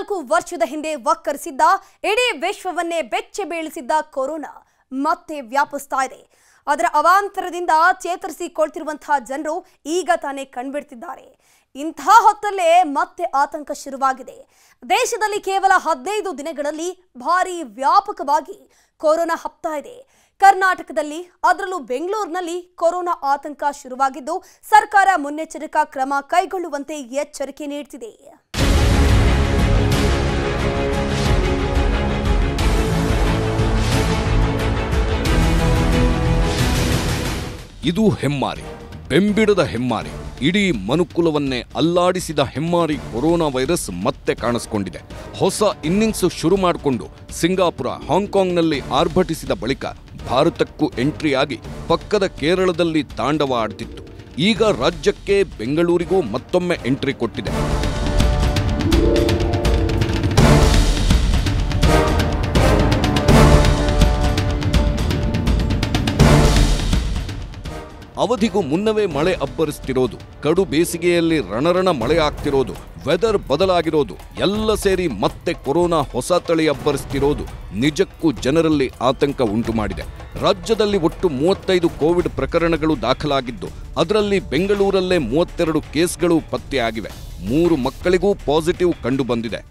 14 ವರ್ಷದ ಹಿಂದೆ ವಕ್ಕರಿಸಿದ್ದ ಇಡೀ ವಿಶ್ವವನ್ನೇ ಬೆಚ್ಚಿ ಬೀಳಿಸಿದ್ದ ಕೊರೋನಾ ಮತ್ತೆ ವ್ಯಾಪಿಸ್ತಾ ಇದೆ. ಅದರ ಅವಾಂತರದಿಂದ ಚೇತರಿಸಿಕೊಳ್ತಿರುವಂತಹ ಜನರು ಈಗ ತಾನೇ ಕಣ್ಬಿಡ್ತಿದ್ದಾರೆ. ಇಂತಹ ಹೊತ್ತಲ್ಲೇ ಮತ್ತೆ ಆತಂಕ ಶುರುವಾಗಿದೆ. ದೇಶದಲ್ಲಿ ಕೇವಲ 15 ದಿನಗಳಲ್ಲಿ ಭಾರಿ ವ್ಯಾಪಕವಾಗಿ ಕೊರೋನಾ ಹಬ್ತಾ ಇದೆ. ಕರ್ನಾಟಕದಲ್ಲಿ ಅದರಲ್ಲೂ ಬೆಂಗಳೂರಿನಲ್ಲಿ ಕೊರೋನಾ ಆತಂಕ ಶುರುವಾಗಿದ್ದು ಸರ್ಕಾರ ಮುನ್ನೆಚ್ಚರಿಕಾ ಕ್ರಮ ಕೈಗೊಳ್ಳುವಂತೆ ಎಚ್ಚರಿಕೆ ನೀಡುತ್ತಿದೆ. ಇದು ಹೆಮ್ಮಾರಿ, ಬೆಂಬಿಡದ ಹೆಮ್ಮಾರಿ. ಇಡೀ ಮನುಕುಲವನ್ನೇ ಅಲ್ಲಾಡಿಸಿದ ಹೆಮ್ಮಾರಿ ಕೊರೋನಾ ವೈರಸ್ ಮತ್ತೆ ಕಾಣಿಸಿಕೊಂಡಿದೆ. ಹೊಸ ಇನ್ನಿಂಗ್ಸ್ ಶುರು ಮಾಡಿಕೊಂಡು ಸಿಂಗಾಪುರ, ಹಾಂಗ್ಕಾಂಗ್ನಲ್ಲಿ ಆರ್ಭಟಿಸಿದ ಬಳಿಕ ಭಾರತಕ್ಕೂ ಎಂಟ್ರಿಯಾಗಿ ಪಕ್ಕದ ಕೇರಳದಲ್ಲಿ ತಾಂಡವ ಆಡ್ತಿತ್ತು. ಈಗ ರಾಜ್ಯಕ್ಕೆ, ಬೆಂಗಳೂರಿಗೂ ಮತ್ತೊಮ್ಮೆ ಎಂಟ್ರಿ ಕೊಟ್ಟಿದೆ. ಅವಧಿಗೂ ಮುನ್ನವೇ ಮಳೆ ಅಬ್ಬರಿಸ್ತಿರೋದು, ಕಡು ಬೇಸಿಗೆಯಲ್ಲಿ ರಣರಣ ಮಳೆ ಆಗ್ತಿರೋದು, ವೆದರ್ ಬದಲಾಗಿರೋದು ಎಲ್ಲ ಸೇರಿ ಮತ್ತೆ ಕೊರೋನಾ ಹೊಸ ತಳಿ ಅಬ್ಬರಿಸ್ತಿರೋದು ನಿಜಕ್ಕೂ ಜನರಲ್ಲಿ ಆತಂಕ ಉಂಟು ಮಾಡಿದೆ. ರಾಜ್ಯದಲ್ಲಿ ಒಟ್ಟು 35 ಕೋವಿಡ್ ಪ್ರಕರಣಗಳು ದಾಖಲಾಗಿದ್ದು ಅದರಲ್ಲಿ ಬೆಂಗಳೂರಲ್ಲೇ 32 ಕೇಸ್ಗಳು ಪತ್ತೆಯಾಗಿವೆ. 3 ಮಕ್ಕಳಿಗೂ ಪಾಸಿಟಿವ್ ಕಂಡು ಬಂದಿದೆ.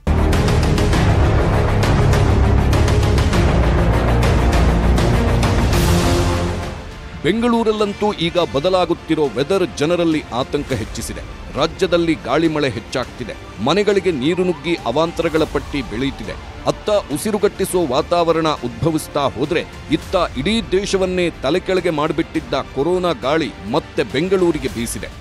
ಬೆಂಗಳೂರಲ್ಲಂತೂ ಈಗ ಬದಲಾಗುತ್ತಿರೋ ವೆದರ್ ಜನರಲ್ಲಿ ಆತಂಕ ಹೆಚ್ಚಿಸಿದೆ. ರಾಜ್ಯದಲ್ಲಿ ಗಾಳಿ ಮಳೆ ಹೆಚ್ಚಾಗ್ತಿದೆ. ಮನೆಗಳಿಗೆ ನೀರು ನುಗ್ಗಿ ಅವಾಂತರಗಳ ಪಟ್ಟಿ ಬೆಳೆಯುತ್ತಿದೆ. ಅತ್ತ ಉಸಿರುಗಟ್ಟಿಸುವ ವಾತಾವರಣ ಉದ್ಭವಿಸ್ತಾ ಹೋದ್ರೆ ಇತ್ತ ಇಡೀ ದೇಶವನ್ನೇ ತಲೆಕೆಳಗೆ ಮಾಡಿಬಿಟ್ಟಿದ್ದ ಕೊರೋನಾ ಗಾಳಿ ಮತ್ತೆ ಬೆಂಗಳೂರಿಗೆ ಬೀಸಿದೆ.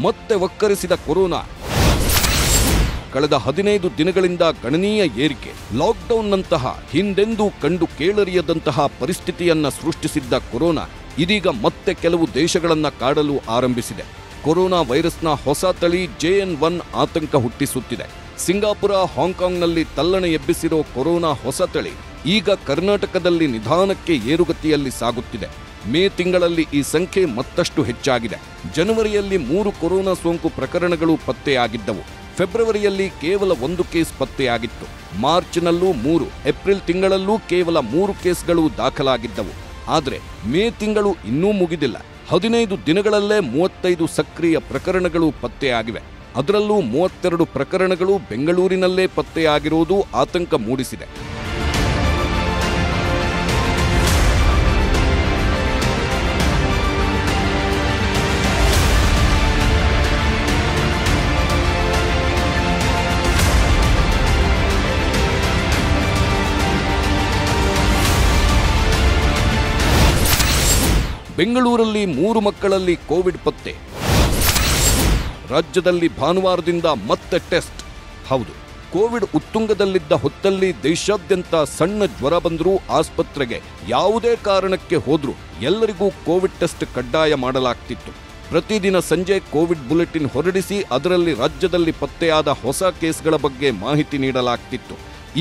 ಮತ್ತೆ ವಕ್ಕರಿಸಿದ ಕೊರೋನಾ ಕಳೆದ 15 ದಿನಗಳಿಂದ ಗಣನೀಯ ಏರಿಕೆ. ಲಾಕ್ಡೌನ್ನಂತಹ ಹಿಂದೆಂದೂ ಕಂಡು ಕೇಳರಿಯದಂತಹ ಪರಿಸ್ಥಿತಿಯನ್ನ ಸೃಷ್ಟಿಸಿದ್ದ ಕೊರೋನಾ ಇದೀಗ ಮತ್ತೆ ಕೆಲವು ದೇಶಗಳನ್ನ ಕಾಡಲು ಆರಂಭಿಸಿದೆ. ಕೊರೋನಾ ವೈರಸ್ನ ಹೊಸ ತಳಿ JN1 ಆತಂಕ ಹುಟ್ಟಿಸುತ್ತಿದೆ. ಸಿಂಗಾಪುರ, ಹಾಂಗ್ಕಾಂಗ್ನಲ್ಲಿ ತಲ್ಲಣ ಎಬ್ಬಿಸಿರೋ ಕೊರೋನಾ ಹೊಸ ತಳಿ ಈಗ ಕರ್ನಾಟಕದಲ್ಲಿ ನಿಧಾನಕ್ಕೆ ಏರುಗತಿಯಲ್ಲಿ ಸಾಗುತ್ತಿದೆ. ಮೇ ತಿಂಗಳಲ್ಲಿ ಈ ಸಂಖ್ಯೆ ಮತ್ತಷ್ಟು ಹೆಚ್ಚಾಗಿದೆ. ಜನವರಿಯಲ್ಲಿ 3 ಕೊರೋನಾ ಸೋಂಕು ಪ್ರಕರಣಗಳು ಪತ್ತೆಯಾಗಿದ್ದವು. ಫೆಬ್ರವರಿಯಲ್ಲಿ ಕೇವಲ 1 ಕೇಸ್ ಪತ್ತೆಯಾಗಿತ್ತು. ಮಾರ್ಚ್ನಲ್ಲೂ 3, ಏಪ್ರಿಲ್ ತಿಂಗಳಲ್ಲೂ ಕೇವಲ 3 ಕೇಸ್ಗಳು ದಾಖಲಾಗಿದ್ದವು. ಆದರೆ ಮೇ ತಿಂಗಳು ಇನ್ನೂ ಮುಗಿದಿಲ್ಲ. 15 ದಿನಗಳಲ್ಲೇ 35 ಸಕ್ರಿಯ ಪ್ರಕರಣಗಳು ಪತ್ತೆಯಾಗಿವೆ. ಅದರಲ್ಲೂ 32 ಪ್ರಕರಣಗಳು ಬೆಂಗಳೂರಿನಲ್ಲೇ ಪತ್ತೆಯಾಗಿರುವುದು ಆತಂಕ ಮೂಡಿಸಿದೆ. ಬೆಂಗಳೂರಲ್ಲಿ 3 ಮಕ್ಕಳಲ್ಲಿ ಕೋವಿಡ್ ಪತ್ತೆ. ರಾಜ್ಯದಲ್ಲಿ ಭಾನುವಾರದಿಂದ ಮತ್ತೆ ಟೆಸ್ಟ್. ಹೌದು, ಕೋವಿಡ್ ಉತ್ತುಂಗದಲ್ಲಿದ್ದ ಹೊತ್ತಲ್ಲಿ ದೇಶಾದ್ಯಂತ ಸಣ್ಣ ಜ್ವರ ಬಂದರೂ ಆಸ್ಪತ್ರೆಗೆ ಯಾವುದೇ ಕಾರಣಕ್ಕೆ ಹೋದ್ರೂ ಎಲ್ಲರಿಗೂ ಕೋವಿಡ್ ಟೆಸ್ಟ್ ಕಡ್ಡಾಯ ಮಾಡಲಾಗ್ತಿತ್ತು. ಪ್ರತಿದಿನ ಸಂಜೆ ಕೋವಿಡ್ ಬುಲೆಟಿನ್ ಹೊರಡಿಸಿ ಅದರಲ್ಲಿ ರಾಜ್ಯದಲ್ಲಿ ಪತ್ತೆಯಾದ ಹೊಸ ಕೇಸ್ಗಳ ಬಗ್ಗೆ ಮಾಹಿತಿ ನೀಡಲಾಗ್ತಿತ್ತು.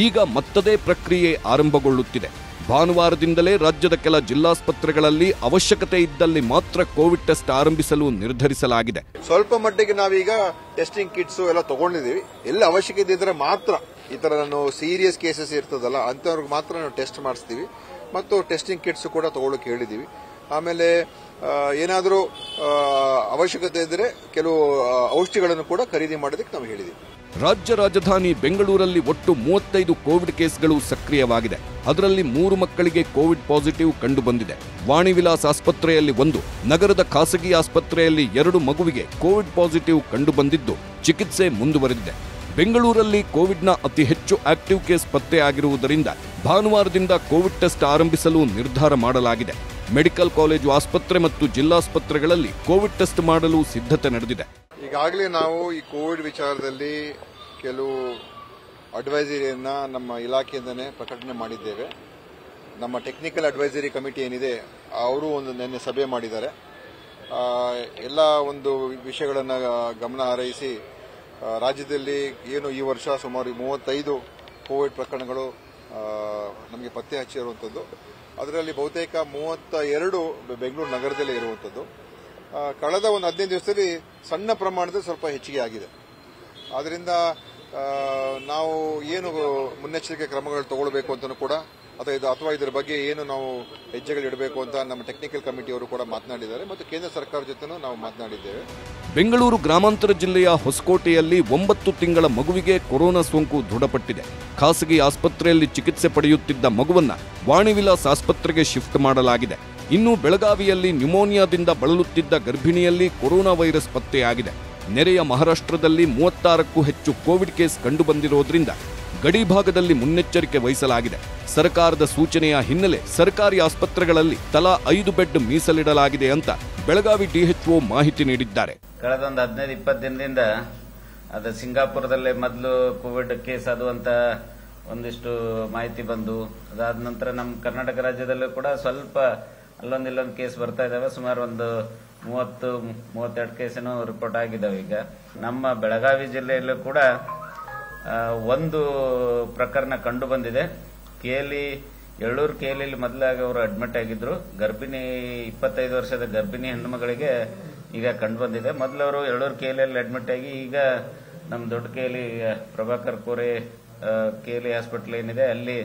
ಈಗ ಮತ್ತದೇ ಪ್ರಕ್ರಿಯೆ ಆರಂಭಗೊಳ್ಳುತ್ತಿದೆ. ಭಾನುವಾರದಿಂದಲೇ ರಾಜ್ಯದ ಕೆಲ ಜಿಲ್ಲಾಸ್ಪತ್ರೆಗಳಲ್ಲಿ ಅವಶ್ಯಕತೆ ಇದ್ದಲ್ಲಿ ಮಾತ್ರ ಕೋವಿಡ್ ಟೆಸ್ಟ್ ಆರಂಭಿಸಲು ನಿರ್ಧರಿಸಲಾಗಿದೆ. ಸ್ವಲ್ಪ ಮಟ್ಟಿಗೆ ನಾವೀಗ ಟೆಸ್ಟಿಂಗ್ ಕಿಟ್ಸ್ ಎಲ್ಲ ತಗೊಂಡಿದ್ದೀವಿ. ಎಲ್ಲ ಅವಶ್ಯಕತೆ ಇದ್ರೆ ಮಾತ್ರ, ಈ ತರ ಸೀರಿಯಸ್ ಕೇಸಸ್ ಇರ್ತದಲ್ಲ ಅಂತವ್ರಿಗೆ ಮಾತ್ರ ನಾವು ಟೆಸ್ಟ್ ಮಾಡಿಸ್ತೀವಿ. ಮತ್ತು ಟೆಸ್ಟಿಂಗ್ ಕಿಟ್ಸ್ ಕೂಡ ತಗೊಳ್ಳೋಕೆ ಹೇಳಿದೀವಿ. ಆಮೇಲೆ ಏನಾದರೂ ಅವಶ್ಯಕತೆ ಇದ್ರೆ ಕೆಲವು ಔಷಧಿಗಳನ್ನು ಕೂಡ ಖರೀದಿ ಮಾಡೋದಕ್ಕೆ ನಾವು ಹೇಳಿದೀವಿ. ರಾಜ್ಯ ರಾಜಧಾನಿ ಬೆಂಗಳೂರಲ್ಲಿ ಒಟ್ಟು 35 ಕೋವಿಡ್ ಕೇಸ್ಗಳು ಸಕ್ರಿಯವಾಗಿದೆ. ಅದರಲ್ಲಿ 3 ಮಕ್ಕಳಿಗೆ ಕೋವಿಡ್ ಪಾಸಿಟಿವ್ ಕಂಡು ಬಂದಿದೆ. ವಾಣಿ ವಿಲಾಸ್ ಆಸ್ಪತ್ರೆಯಲ್ಲಿ 1, ನಗರದ ಖಾಸಗಿ ಆಸ್ಪತ್ರೆಯಲ್ಲಿ 2 ಮಗುವಿಗೆ ಕೋವಿಡ್ ಪಾಸಿಟಿವ್ ಕಂಡು ಬಂದಿದ್ದು ಚಿಕಿತ್ಸೆ ಮುಂದುವರೆದಿದೆ. ಬೆಂಗಳೂರಲ್ಲಿ ಕೋವಿಡ್ನ ಅತಿ ಹೆಚ್ಚು ಆಕ್ಟಿವ್ ಕೇಸ್ ಪತ್ತೆಯಾಗಿರುವುದರಿಂದ ಭಾನುವಾರದಿಂದ ಕೋವಿಡ್ ಟೆಸ್ಟ್ ಆರಂಭಿಸಲು ನಿರ್ಧಾರ ಮಾಡಲಾಗಿದೆ. ಮೆಡಿಕಲ್ ಕಾಲೇಜು ಆಸ್ಪತ್ರೆ ಮತ್ತು ಜಿಲ್ಲಾಸ್ಪತ್ರೆಗಳಲ್ಲಿ ಕೋವಿಡ್ ಟೆಸ್ಟ್ ಮಾಡಲು ಸಿದ್ಧತೆ ನಡೆದಿದೆ. ಈಗಾಗಲೇ ನಾವು ಈ ಕೋವಿಡ್ ವಿಚಾರದಲ್ಲಿ ಕೆಲವು ಅಡ್ವೈಸರಿಯನ್ನ ನಮ್ಮ ಇಲಾಖೆಯಿಂದನೇ ಪ್ರಕಟಣೆ ಮಾಡಿದ್ದೇವೆ. ನಮ್ಮ ಟೆಕ್ನಿಕಲ್ ಅಡ್ವೈಸರಿ ಕಮಿಟಿ ಏನಿದೆ ಅವರು ಒಂದು ನಿನ್ನೆ ಸಭೆ ಮಾಡಿದ್ದಾರೆ. ಎಲ್ಲ ಒಂದು ವಿಷಯಗಳನ್ನು ಗಮನ ಹರಿಸಿ ರಾಜ್ಯದಲ್ಲಿ ಏನು ಈ ವರ್ಷ ಸುಮಾರು 35 ಕೋವಿಡ್ ಪ್ರಕರಣಗಳು ನಮಗೆ ಪತ್ತೆ ಹಚ್ಚಿರುವಂಥದ್ದು. ಅದರಲ್ಲಿ ಬಹುತೇಕ 32 ಬೆಂಗಳೂರು ನಗರದಲ್ಲೇ ಇರುವಂಥದ್ದು. ಕಳೆದ ಒಂದು 15 ದಿವಸದಲ್ಲಿ ಸಣ್ಣ ಪ್ರಮಾಣದಲ್ಲಿ ಸ್ವಲ್ಪ ಹೆಚ್ಚಿಗೆ ಆಗಿದೆ. ಆದ್ದರಿಂದ ನಾವು ಏನು ಮುನ್ನೆಚ್ಚರಿಕೆ ಕ್ರಮಗಳು ತಗೊಳ್ಬೇಕು ಅಂತಲೂ ಕೂಡ ಅಥವಾ ಇದರ ಬಗ್ಗೆ ಏನು ನಾವು ಹೆಜ್ಜೆಗಳಿಡಬೇಕು ಅಂತ ನಮ್ಮ ಟೆಕ್ನಿಕಲ್ ಕಮಿಟಿಯವರು ಕೂಡ ಮಾತನಾಡಿದ್ದಾರೆ ಮತ್ತು ಕೇಂದ್ರ ಸರ್ಕಾರ ಜೊತೆನೂ ನಾವು ಮಾತನಾಡಿದ್ದೇವೆ. ಬೆಂಗಳೂರು ಗ್ರಾಮಾಂತರ ಜಿಲ್ಲೆಯ ಹೊಸಕೋಟೆಯಲ್ಲಿ 9 ತಿಂಗಳ ಮಗುವಿಗೆ ಕೊರೋನಾ ಸೋಂಕು ದೃಢಪಟ್ಟಿದೆ. ಖಾಸಗಿ ಆಸ್ಪತ್ರೆಯಲ್ಲಿ ಚಿಕಿತ್ಸೆ ಪಡೆಯುತ್ತಿದ್ದ ಮಗುವನ್ನ ವಾಣಿವಿಲಾಸ್ ಆಸ್ಪತ್ರೆಗೆ ಶಿಫ್ಟ್ ಮಾಡಲಾಗಿದೆ. ಇನ್ನು ಬೆಳಗಾವಿಯಲ್ಲಿ ನ್ಯೂಮೋನಿಯಾದಿಂದ ಬಳಲುತ್ತಿದ್ದ ಗರ್ಭಿಣಿಯಲ್ಲಿ ಕೊರೋನಾ ವೈರಸ್ ಪತ್ತೆಯಾಗಿದೆ. ನೆರೆಯ ಮಹಾರಾಷ್ಟ್ರದಲ್ಲಿ 36ಕ್ಕೂ ಹೆಚ್ಚು ಕೋವಿಡ್ ಕೇಸ್ ಕಂಡುಬಂದಿರೋದ್ರಿಂದ ಗಡಿ ಭಾಗದಲ್ಲಿ ಮುನ್ನೆಚ್ಚರಿಕೆ ವಹಿಸಲಾಗಿದೆ. ಸರ್ಕಾರದ ಸೂಚನೆಯ ಹಿನ್ನೆಲೆ ಸರ್ಕಾರಿ ಆಸ್ಪತ್ರೆಗಳಲ್ಲಿ ತಲಾ 5 ಬೆಡ್ ಮೀಸಲಿಡಲಾಗಿದೆ ಅಂತ ಬೆಳಗಾವಿ ಡಿಎಚ್ಒ ಮಾಹಿತಿ ನೀಡಿದ್ದಾರೆ. ಕಳೆದ ಒಂದು 15-20 ದಿನದಿಂದ ಅದು ಸಿಂಗಾಪುರದಲ್ಲೇ ಮೊದಲು ಕೋವಿಡ್ ಕೇಸ್ ಅದು ಅಂತ ಒಂದಿಷ್ಟು ಮಾಹಿತಿ ಬಂದು ಅದಾದ ನಂತರ ನಮ್ಮ ಕರ್ನಾಟಕ ರಾಜ್ಯದಲ್ಲೂ ಕೂಡ ಸ್ವಲ್ಪ ಅಲ್ಲೊಂದಿಲ್ಲೊಂದು ಕೇಸ್ ಬರ್ತಾ ಇದಾವೆ. ಸುಮಾರು ಒಂದು 30-32 ಕೇಸೇನೋ ರಿಪೋರ್ಟ್ ಆಗಿದ್ದಾವೆ. ಈಗ ನಮ್ಮ ಬೆಳಗಾವಿ ಜಿಲ್ಲೆಯಲ್ಲೂ ಕೂಡ ಒಂದು ಪ್ರಕರಣ ಕಂಡು ಬಂದಿದೆ. ಎಳ್ಳೂರು ಕೇಲಿಯಲ್ಲಿ ಮೊದಲಾಗಿ ಅವರು ಅಡ್ಮಿಟ್ ಆಗಿದ್ರು. ಗರ್ಭಿಣಿ 25 ವರ್ಷದ ಗರ್ಭಿಣಿ ಹೆಣ್ಣು ಮಗಳಿಗೆ ಈಗ ಕಂಡು ಬಂದಿದೆ. ಮೊದಲು ಅವರು ಎಳ್ಳೂರು ಕೇಲಿಯಲ್ಲಿ ಅಡ್ಮಿಟ್ ಆಗಿ ಈಗ ನಮ್ಮ ದೊಡ್ಡ Cayley Prabhakar Kore Cayley hospital ಏನಿದೆ ಅಲ್ಲಿ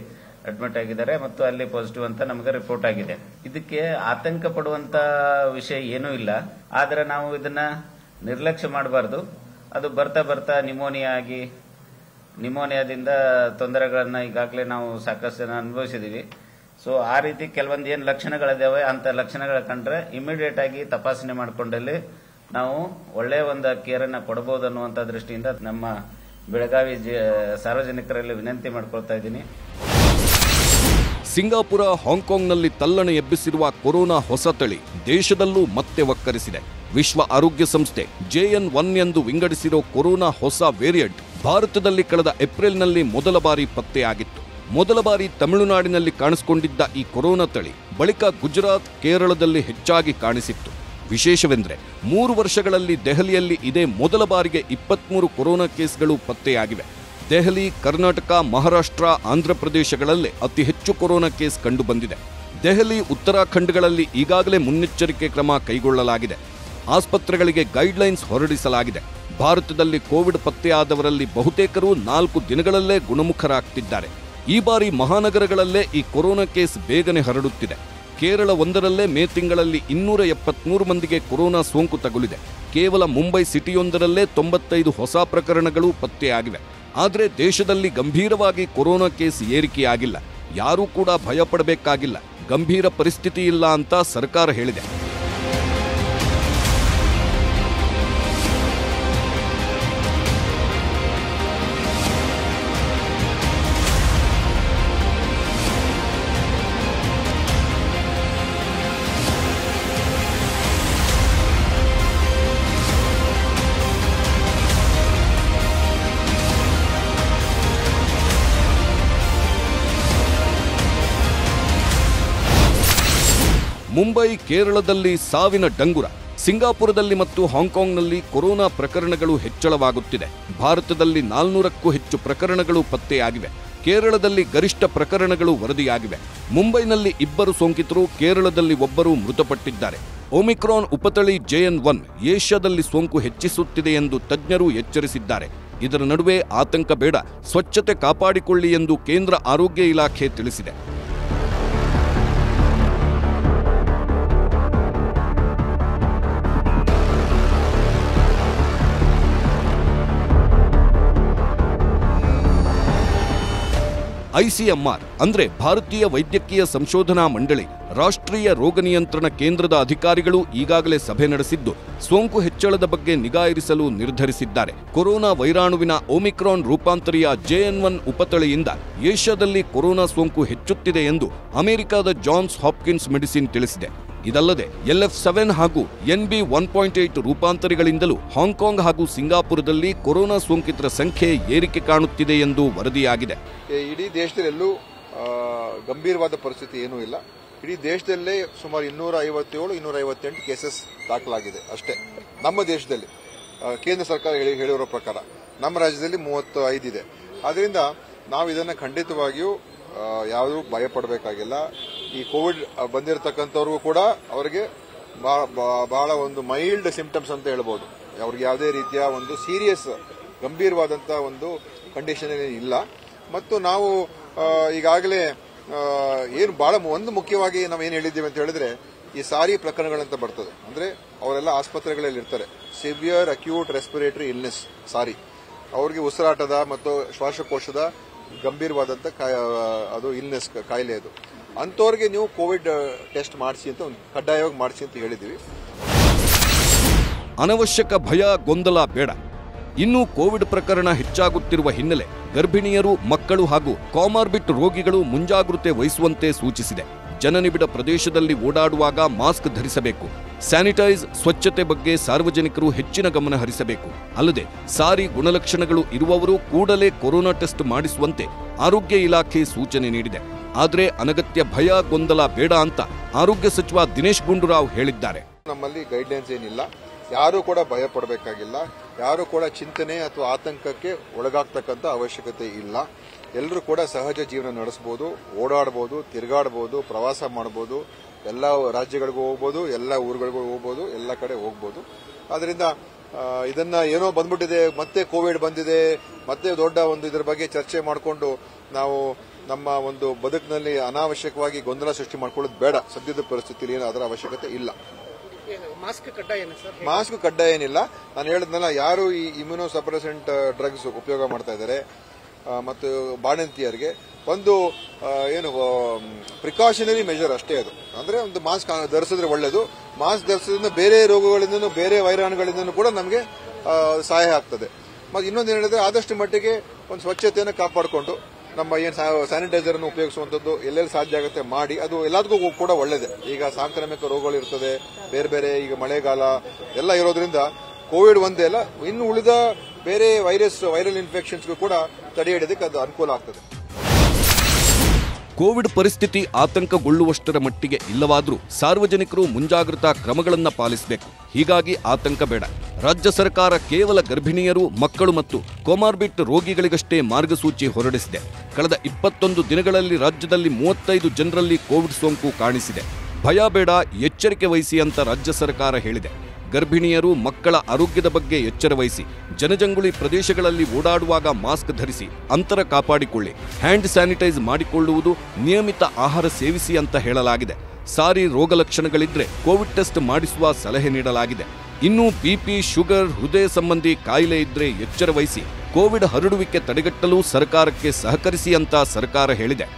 ಅಡ್ಮಿಟ್ ಆಗಿದ್ದಾರೆ ಮತ್ತು ಅಲ್ಲಿ ಪಾಸಿಟಿವ್ ಅಂತ ನಮಗೆ ರಿಪೋರ್ಟ್ ಆಗಿದೆ. ಇದಕ್ಕೆ ಆತಂಕ ಪಡುವಂತ ವಿಷಯ ಏನೂ ಇಲ್ಲ. ಆದರೆ ನಾವು ಇದನ್ನ ನಿರ್ಲಕ್ಷ್ಯ ಮಾಡಬಾರದು. ಅದು ಬರ್ತಾ ಬರ್ತಾ ನ್ಯೂಮೋನಿಯಾದಿಂದ ತೊಂದರೆಗಳನ್ನ ಈಗಾಗಲೇ ನಾವು ಸಾಕಷ್ಟು ಜನ ಅನುಭವಿಸಿದೀವಿ. ಸೊ ಆ ರೀತಿ ಕೆಲವೊಂದು ಏನು ಲಕ್ಷಣಗಳಿದಾವೆ ಅಂತ ಲಕ್ಷಣಗಳ ಕಂಡ್ರೆ ಇಮಿಡಿಯೇಟ್ ಆಗಿ ತಪಾಸಣೆ ಮಾಡಿಕೊಂಡಲ್ಲಿ ನಾವು ಒಳ್ಳೆಯ ಒಂದು ಕೇರ್ ಅನ್ನ ಕೊಡಬಹುದು ಅನ್ನುವಂಥ ದೃಷ್ಟಿಯಿಂದ ನಮ್ಮ ಬೆಳಗಾವಿ ಸಾರ್ವಜನಿಕರಲ್ಲಿ ವಿನಂತಿ ಮಾಡ್ಕೊಳ್ತಾ ಇದ್ದೀನಿ. ಸಿಂಗಾಪುರ, ಹಾಂಗ್ಕಾಂಗ್ನಲ್ಲಿ ತಲ್ಲಣ ಎಬ್ಬಿಸಿರುವ ಕೊರೋನಾ ಹೊಸ ತಳಿ ದೇಶದಲ್ಲೂ ಮತ್ತೆ ಒಕ್ಕರಿಸಿದೆ. ವಿಶ್ವ ಆರೋಗ್ಯ ಸಂಸ್ಥೆ JN1 ಎಂದು ವಿಂಗಡಿಸಿರೋ ಕೊರೋನಾ ಹೊಸ ವೇರಿಯಂಟ್ ಭಾರತದಲ್ಲಿ ಕಳೆದ ಏಪ್ರಿಲ್ನಲ್ಲಿ ಮೊದಲ ಬಾರಿ ಪತ್ತೆಯಾಗಿತ್ತು. ಮೊದಲ ಬಾರಿ ತಮಿಳುನಾಡಿನಲ್ಲಿ ಕಾಣಿಸಿಕೊಂಡಿದ್ದ ಈ ಕೊರೋನಾ ತಳಿ ಬಳಿಕ ಗುಜರಾತ್, ಕೇರಳದಲ್ಲಿ ಹೆಚ್ಚಾಗಿ ಕಾಣಿಸಿತ್ತು. ವಿಶೇಷವೆಂದರೆ 3 ವರ್ಷಗಳಲ್ಲಿ ದೆಹಲಿಯಲ್ಲಿ ಇದೇ ಮೊದಲ ಬಾರಿಗೆ 23 ಕೊರೋನಾ ಕೇಸ್ಗಳು ಪತ್ತೆಯಾಗಿವೆ. ದೆಹಲಿ, ಕರ್ನಾಟಕ, ಮಹಾರಾಷ್ಟ್ರ, ಆಂಧ್ರಪ್ರದೇಶಗಳಲ್ಲೇ ಅತಿ ಹೆಚ್ಚು ಕೊರೋನಾ ಕೇಸ್ ಕಂಡುಬಂದಿದೆ. ದೆಹಲಿ, ಉತ್ತರಾಖಂಡ್ಗಳಲ್ಲಿ ಈಗಾಗಲೇ ಮುನ್ನೆಚ್ಚರಿಕೆ ಕ್ರಮ ಕೈಗೊಳ್ಳಲಾಗಿದೆ. ಆಸ್ಪತ್ರೆಗಳಿಗೆ ಗೈಡ್ಲೈನ್ಸ್ ಹೊರಡಿಸಲಾಗಿದೆ. ಭಾರತದಲ್ಲಿ ಕೋವಿಡ್ ಪತ್ತೆಯಾದವರಲ್ಲಿ ಬಹುತೇಕರು 4 ದಿನಗಳಲ್ಲೇ ಗುಣಮುಖರಾಗ್ತಿದ್ದಾರೆ. ಈ ಬಾರಿ ಮಹಾನಗರಗಳಲ್ಲೇ ಈ ಕೊರೋನಾ ಕೇಸ್ ಬೇಗನೆ ಹರಡುತ್ತಿದೆ. ಕೇರಳ ಒಂದರಲ್ಲೇ ಮೇ ತಿಂಗಳಲ್ಲಿ 273 ಮಂದಿಗೆ ಕೊರೋನಾ ಸೋಂಕು ತಗುಲಿದೆ. ಕೇವಲ ಮುಂಬೈ ಸಿಟಿಯೊಂದರಲ್ಲೇ 95 ಹೊಸ ಪ್ರಕರಣಗಳು ಪತ್ತೆಯಾಗಿವೆ. ಆದರೆ ದೇಶದಲ್ಲಿ ಗಂಭೀರವಾಗಿ ಕೊರೋನಾ ಕೇಸ್ ಏರಿಕೆಯಾಗಿಲ್ಲ. ಯಾರೂ ಕೂಡ ಭಯಪಡಬೇಕಾಗಿಲ್ಲ. ಗಂಭೀರ ಪರಿಸ್ಥಿತಿ ಇಲ್ಲ ಅಂತ ಸರ್ಕಾರ ಹೇಳಿದೆ. ಮುಂಬೈ, ಕೇರಳದಲ್ಲಿ ಸಾವಿನ ಡಂಗುರ. ಸಿಂಗಾಪುರದಲ್ಲಿ ಮತ್ತು ಹಾಂಗ್ಕಾಂಗ್ನಲ್ಲಿ ಕೊರೋನಾ ಪ್ರಕರಣಗಳು ಹೆಚ್ಚಳವಾಗುತ್ತಿದೆ. ಭಾರತದಲ್ಲಿ 400ಕ್ಕೂ ಹೆಚ್ಚು ಪ್ರಕರಣಗಳು ಪತ್ತೆಯಾಗಿವೆ. ಕೇರಳದಲ್ಲಿ ಗರಿಷ್ಠ ಪ್ರಕರಣಗಳು ವರದಿಯಾಗಿವೆ. ಮುಂಬೈನಲ್ಲಿ 2 ಸೋಂಕಿತರು, ಕೇರಳದಲ್ಲಿ 1 ಮೃತಪಟ್ಟಿದ್ದಾರೆ. ಒಮಿಕ್ರಾನ್ ಉಪತಳಿ JN1 ಏಷ್ಯಾದಲ್ಲಿ ಸೋಂಕು ಹೆಚ್ಚಿಸುತ್ತಿದೆ ಎಂದು ತಜ್ಞರು ಎಚ್ಚರಿಸಿದ್ದಾರೆ. ಇದರ ನಡುವೆ ಆತಂಕ ಬೇಡ, ಸ್ವಚ್ಛತೆ ಕಾಪಾಡಿಕೊಳ್ಳಿ ಎಂದು ಕೇಂದ್ರ ಆರೋಗ್ಯ ಇಲಾಖೆ ತಿಳಿಸಿದೆ. ICMR ಅಂದ್ರೆ ಭಾರತೀಯ ವೈದ್ಯಕೀಯ ಸಂಶೋಧನಾ ಮಂಡಳಿ, ರಾಷ್ಟ್ರೀಯ ರೋಗ ನಿಯಂತ್ರಣ ಕೇಂದ್ರದ ಅಧಿಕಾರಿಗಳು ಈಗಾಗಲೇ ಸಭೆ ನಡೆಸಿದ್ದು ಸೋಂಕು ಹೆಚ್ಚಳದ ಬಗ್ಗೆ ನಿಗಾ ಇರಿಸಲು ನಿರ್ಧರಿಸಿದ್ದಾರೆ. ಕೊರೋನಾ ವೈರಾಣುವಿನ ಒಮಿಕ್ರಾನ್ ರೂಪಾಂತರಿಯ JN1 ಉಪತಳಿಯಿಂದ ಏಷ್ಯಾದಲ್ಲಿ ಕೊರೋನಾ ಸೋಂಕು ಹೆಚ್ಚುತ್ತಿದೆ ಎಂದು ಅಮೆರಿಕದ ಜಾನ್ಸ್ ಹಾಪ್ಕಿನ್ಸ್ ಮೆಡಿಸಿನ್ ತಿಳಿಸಿದೆ. ಇದಲ್ಲದೆ LF7 ಹಾಗೂ NB1.8 ರೂಪಾಂತರಿಗಳಿಂದಲೂ ಹಾಂಗ್ಕಾಂಗ್ ಹಾಗೂ ಸಿಂಗಾಪುರದಲ್ಲಿ ಕೊರೋನಾ ಸೋಂಕಿತರ ಸಂಖ್ಯೆ ಏರಿಕೆ ಕಾಣುತ್ತಿದೆ ಎಂದು ವರದಿಯಾಗಿದೆ. ಇಡೀ ದೇಶದಲ್ಲೂ ಗಂಭೀರವಾದ ಪರಿಸ್ಥಿತಿ ಏನೂ ಇಲ್ಲ. ಇಡೀ ದೇಶದಲ್ಲೇ ಸುಮಾರು 257-258 ಕೇಸಸ್ ದಾಖಲಾಗಿದೆ ಅಷ್ಟೇ. ನಮ್ಮ ದೇಶದಲ್ಲಿ ಕೇಂದ್ರ ಸರ್ಕಾರ ಹೇಳಿರೋ ಪ್ರಕಾರ ನಮ್ಮ ರಾಜ್ಯದಲ್ಲಿ 35 ಇದೆ. ಆದ್ದರಿಂದ ನಾವು ಇದನ್ನು ಖಂಡಿತವಾಗಿಯೂ ಯಾವುದೂ ಭಯಪಡಬೇಕಾಗಿಲ್ಲ. ಈ ಕೋವಿಡ್ ಬಂದಿರತಕ್ಕಂಥವ್ರಿಗೂ ಕೂಡ ಅವರಿಗೆ ಬಹಳ ಒಂದು ಮೈಲ್ಡ್ ಸಿಂಪ್ಟಮ್ಸ್ ಅಂತ ಹೇಳ್ಬೋದು. ಅವ್ರಿಗೆ ಯಾವುದೇ ರೀತಿಯ ಒಂದು ಸೀರಿಯಸ್ ಗಂಭೀರವಾದಂಥ ಒಂದು ಕಂಡೀಷನ್ ಇಲ್ಲ. ಮತ್ತು ನಾವು ಈಗಾಗಲೇ ಏನು ಬಹಳ ಒಂದು ಮುಖ್ಯವಾಗಿ ನಾವೇನು ಹೇಳಿದ್ದೀವಿ ಅಂತ ಹೇಳಿದ್ರೆ, ಈ ಸಾರಿ ಪ್ರಕರಣಗಳಂತ ಬರ್ತದೆ, ಅಂದ್ರೆ ಅವರೆಲ್ಲ ಆಸ್ಪತ್ರೆಗಳಲ್ಲಿ ಇರ್ತಾರೆ. ಸಿವಿಯರ್ ಅಕ್ಯೂಟ್ ರೆಸ್ಪಿರೇಟರಿ ಇಲ್ನೆಸ್, ಸಾರಿ, ಅವ್ರಿಗೆ ಉಸಿರಾಟದ ಮತ್ತು ಶ್ವಾಸಕೋಶದ ಗಂಭೀರವಾದಂಥ ಅದು ಇಲ್ನೆಸ್ ಕಾಯಿಲೆ. ಅದು ಅಂಥವ್ರಿಗೆ ನೀವು ಕೋವಿಡ್ ಟೆಸ್ಟ್ ಮಾಡಿಸಿ ಅಂತ ಕಡ್ಡಾಯವಾಗಿ ಮಾಡಿಸಿ ಅಂತ ಹೇಳಿದ್ದೀವಿ. ಅನವಶ್ಯಕ ಭಯ ಗೊಂದಲ ಬೇಡ. ಇನ್ನು ಕೋವಿಡ್ ಪ್ರಕರಣ ಹೆಚ್ಚಾಗುತ್ತಿರುವ ಹಿನ್ನೆಲೆ ಗರ್ಭಿಣಿಯರು, ಮಕ್ಕಳು ಹಾಗೂ ಕಾಮಾರ್ಬಿಟ್ ರೋಗಿಗಳು ಮುಂಜಾಗೃತೆ ವಹಿಸುವಂತೆ ಸೂಚಿಸಿದೆ. ಜನನಿಬಿಡ ಪ್ರದೇಶದಲ್ಲಿ ಓಡಾಡುವಾಗ ಮಾಸ್ಕ್ ಧರಿಸಬೇಕು. ಸ್ಯಾನಿಟೈಸ್, ಸ್ವಚ್ಛತೆ ಬಗ್ಗೆ ಸಾರ್ವಜನಿಕರು ಹೆಚ್ಚಿನ ಗಮನ ಹರಿಸಬೇಕು. ಅಲ್ಲದೆ ಸಾರಿ ಗುಣಲಕ್ಷಣಗಳು ಇರುವವರು ಕೂಡಲೇ ಕೊರೋನಾ ಟೆಸ್ಟ್ ಮಾಡಿಸುವಂತೆ ಆರೋಗ್ಯ ಇಲಾಖೆ ಸೂಚನೆ ನೀಡಿದೆ. ಆದರೆ ಅನಗತ್ಯ ಭಯ ಗೊಂದಲ ಬೇಡ ಅಂತ ಆರೋಗ್ಯ ಸಚಿವ ದಿನೇಶ್ ಗುಂಡೂರಾವ್ ಹೇಳಿದ್ದಾರೆ. ನಮ್ಮಲ್ಲಿ ಗೈಡ್ಲೈನ್ಸ್ ಏನಿಲ್ಲ, ಯಾರೂ ಕೂಡ ಭಯ ಪಡಬೇಕಾಗಿಲ್ಲ, ಯಾರೂ ಕೂಡ ಚಿಂತನೆ ಅಥವಾ ಆತಂಕಕ್ಕೆ ಒಳಗಾಗ್ತಕ್ಕಂಥ ಅವಶ್ಯಕತೆ ಇಲ್ಲ. ಎಲ್ಲರೂ ಕೂಡ ಸಹಜ ಜೀವನ ನಡೆಸಬಹುದು, ಓಡಾಡಬಹುದು, ತಿರುಗಾಡಬಹುದು, ಪ್ರವಾಸ ಮಾಡಬಹುದು, ಎಲ್ಲ ರಾಜ್ಯಗಳಿಗೂ ಹೋಗ್ಬೋದು, ಎಲ್ಲ ಊರುಗಳಿಗೂ ಹೋಗ್ಬೋದು, ಎಲ್ಲ ಕಡೆ ಹೋಗ್ಬೋದು. ಆದ್ರಿಂದ ಇದನ್ನ ಏನೋ ಬಂದ್ಬಿಟ್ಟಿದೆ, ಮತ್ತೆ ಕೋವಿಡ್ ಬಂದಿದೆ, ಮತ್ತೆ ದೊಡ್ಡ ಒಂದು ಇದರ ಬಗ್ಗೆ ಚರ್ಚೆ ಮಾಡಿಕೊಂಡು ನಾವು ನಮ್ಮ ಒಂದು ಬದುಕಿನಲ್ಲಿ ಅನಾವಶ್ಯಕವಾಗಿ ಗೊಂದಲ ಸೃಷ್ಟಿ ಮಾಡ್ಕೊಳ್ಳೋದು ಬೇಡ. ಸದ್ಯದ ಪರಿಸ್ಥಿತಿಯಲ್ಲಿ ಏನೋ ಅದರ ಅವಶ್ಯಕತೆ ಇಲ್ಲ. ಮಾಸ್ಕ್ ಕಡ್ಡಾಯ ಏನಿಲ್ಲ. ನಾನು ಹೇಳಿದ್ನಲ್ಲ, ಯಾರು ಈ ಇಮ್ಯುನೋ ಸಪ್ರೆಸೆಂಟ್ ಡ್ರಗ್ಸ್ ಉಪಯೋಗ ಮಾಡ್ತಾ ಇದ್ದಾರೆ ಮತ್ತು ಬಾಣಂತಿಯರಿಗೆ ಒಂದು ಏನು ಪ್ರಿಕಾಷನರಿ ಮೆಜರ್ ಅಷ್ಟೇ ಅದು. ಅಂದ್ರೆ ಒಂದು ಮಾಸ್ಕ್ ಧರಿಸಿದ್ರೆ ಒಳ್ಳೇದು. ಮಾಸ್ಕ್ ಧರಿಸೋದ್ರಿಂದ ಬೇರೆ ರೋಗಗಳಿಂದನೂ ಬೇರೆ ವೈರಾಣುಗಳಿಂದನೂ ಕೂಡ ನಮಗೆ ಸಹಾಯ ಆಗ್ತದೆ. ಮತ್ತು ಇನ್ನೊಂದು ಹೇಳಿದ್ರೆ, ಆದಷ್ಟು ಮಟ್ಟಿಗೆ ಒಂದು ಸ್ವಚ್ಛತೆಯನ್ನು ಕಾಪಾಡಿಕೊಂಡು ನಮ್ಮ ಏನು ಸ್ಯಾನಿಟೈಸರ್ ಅನ್ನು ಉಪಯೋಗಿಸುವಂಥದ್ದು ಎಲ್ಲೆಲ್ಲಿ ಸಾಧ್ಯ ಆಗುತ್ತೆ ಮಾಡಿ. ಅದು ಎಲ್ಲದಕ್ಕೂ ಕೂಡ ಒಳ್ಳೇದೆ. ಈಗ ಸಾಂಕ್ರಾಮಿಕ ರೋಗಗಳು ಇರ್ತದೆ, ಬೇರೆ ಬೇರೆ, ಈಗ ಮಳೆಗಾಲ ಎಲ್ಲ ಇರೋದ್ರಿಂದ ಕೋವಿಡ್ ಒಂದೇ ಅಲ್ಲ, ಇನ್ನು ಉಳಿದ ಬೇರೆ ವೈರಲ್ ಇನ್ಫೆಕ್ಷನ್ಸ್ಗೂ ಕೂಡ ತಡೆ ಹಿಡಿಯೋದಕ್ಕೆ ಅದು ಅನುಕೂಲ ಆಗ್ತದೆ. ಕೋವಿಡ್ ಪರಿಸ್ಥಿತಿ ಆತಂಕಗೊಳ್ಳುವಷ್ಟರ ಮಟ್ಟಿಗೆ ಇಲ್ಲವಾದರೂ ಸಾರ್ವಜನಿಕರು ಮುಂಜಾಗ್ರತಾ ಕ್ರಮಗಳನ್ನು ಪಾಲಿಸಬೇಕು. ಹೀಗಾಗಿ ಆತಂಕ ಬೇಡ. ರಾಜ್ಯ ಸರ್ಕಾರ ಕೇವಲ ಗರ್ಭಿಣಿಯರು, ಮಕ್ಕಳು ಮತ್ತು ಕೊಮಾರ್ಬಿಟ್ ರೋಗಿಗಳಿಗಷ್ಟೇ ಮಾರ್ಗಸೂಚಿ ಹೊರಡಿಸಿದೆ. ಕಳೆದ 21 ದಿನಗಳಲ್ಲಿ ರಾಜ್ಯದಲ್ಲಿ 35 ಜನರಲ್ಲಿ ಕೋವಿಡ್ ಸೋಂಕು ಕಾಣಿಸಿದೆ. ಭಯ ಬೇಡ, ಎಚ್ಚರಿಕೆ ವಹಿಸಿ ಅಂತ ರಾಜ್ಯ ಸರ್ಕಾರ ಹೇಳಿದೆ. ಗರ್ಭಿಣಿಯರು, ಮಕ್ಕಳ ಆರೋಗ್ಯದ ಬಗ್ಗೆ ಎಚ್ಚರ ವಹಿಸಿ. ಜನಜಂಗುಳಿ ಪ್ರದೇಶಗಳಲ್ಲಿ ಓಡಾಡುವಾಗ ಮಾಸ್ಕ್ ಧರಿಸಿ, ಅಂತರ ಕಾಪಾಡಿಕೊಳ್ಳಿ. ಹ್ಯಾಂಡ್ ಸ್ಯಾನಿಟೈಸ್ ಮಾಡಿಕೊಳ್ಳುವುದು, ನಿಯಮಿತ ಆಹಾರ ಸೇವಿಸಿ ಅಂತ ಹೇಳಲಾಗಿದೆ. ಸಾರಿ ರೋಗ ಲಕ್ಷಣಗಳಿದ್ರೆ ಕೋವಿಡ್ ಟೆಸ್ಟ್ ಮಾಡಿಸುವ ಸಲಹೆ ನೀಡಲಾಗಿದೆ. ಇನ್ನು ಬಿಪಿ, ಶುಗರ್, ಹೃದಯ ಸಂಬಂಧಿ ಕಾಯಿಲೆ ಇದ್ರೆ ಎಚ್ಚರ ವಹಿಸಿ ಕೋವಿಡ್ ಹರಡುವಿಕೆ ತಡೆಗಟ್ಟಲು ಸರ್ಕಾರಕ್ಕೆ ಸಹಕರಿಸಿ ಅಂತ ಸರ್ಕಾರ ಹೇಳಿದೆ.